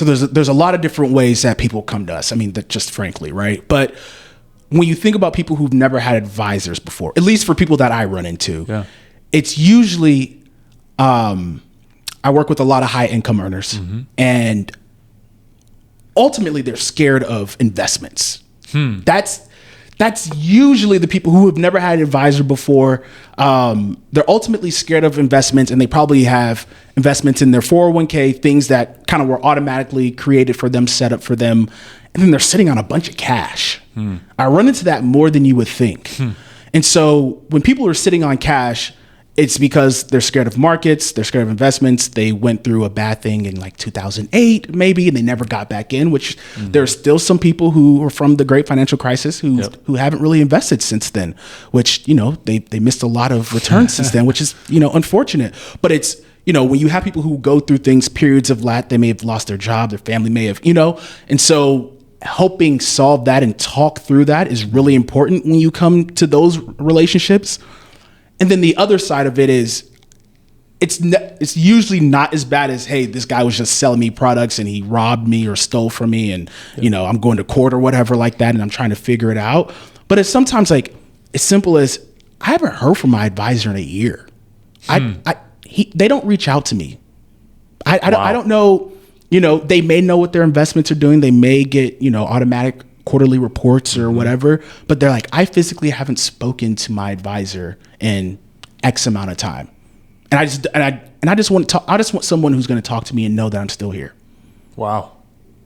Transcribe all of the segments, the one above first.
So there's a lot of different ways that people come to us. I mean, that just frankly, right? But when you think about people who've never had advisors before, at least for people that I run into, it's usually, I work with a lot of high income earners, and ultimately they're scared of investments. That's usually the people who have never had an advisor before. They're ultimately scared of investments, and they probably have investments in their 401k, things that kind of were automatically created for them, set up for them. And then they're sitting on a bunch of cash. I run into that more than you would think. And so when people are sitting on cash, it's because they're scared of markets, they're scared of investments. They went through a bad thing in like 2008, maybe, and they never got back in, which there's still some people who are from the great financial crisis who haven't really invested since then, which, they missed a lot of returns since then, which is, unfortunate. But it's, when you have people who go through things, periods of they may have lost their job, their family may have, and so helping solve that and talk through that is really important when you come to those relationships. And then the other side of it is it's usually not as bad as, hey, this guy was just selling me products and he robbed me or stole from me, and I'm going to court or whatever like that, and I'm trying to figure it out. But it's sometimes like as simple as, I haven't heard from my advisor in a year. They don't reach out to me. I don't know. They may know what their investments are doing. They may get automatic quarterly reports or whatever, but they're like, I physically haven't spoken to my advisor in X amount of time. And I just want someone who's going to talk to me and know that I'm still here. Wow.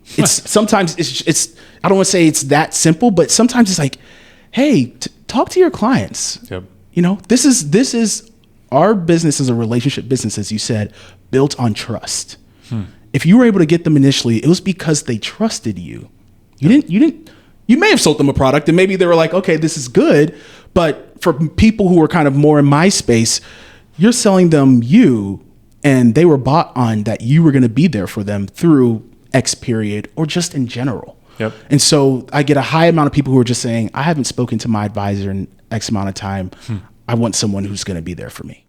Sometimes it's I don't want to say it's that simple, but sometimes it's like, hey, talk to your clients. Yep. This is our business is a relationship business, as you said, built on trust. If you were able to get them initially, it was because they trusted you. You may have sold them a product and maybe they were like, okay, this is good. But for people who are kind of more in my space, you're selling them you, and they were bought on that you were going to be there for them through X period or just in general. Yep. And so I get a high amount of people who are just saying, I haven't spoken to my advisor in X amount of time. I want someone who's going to be there for me.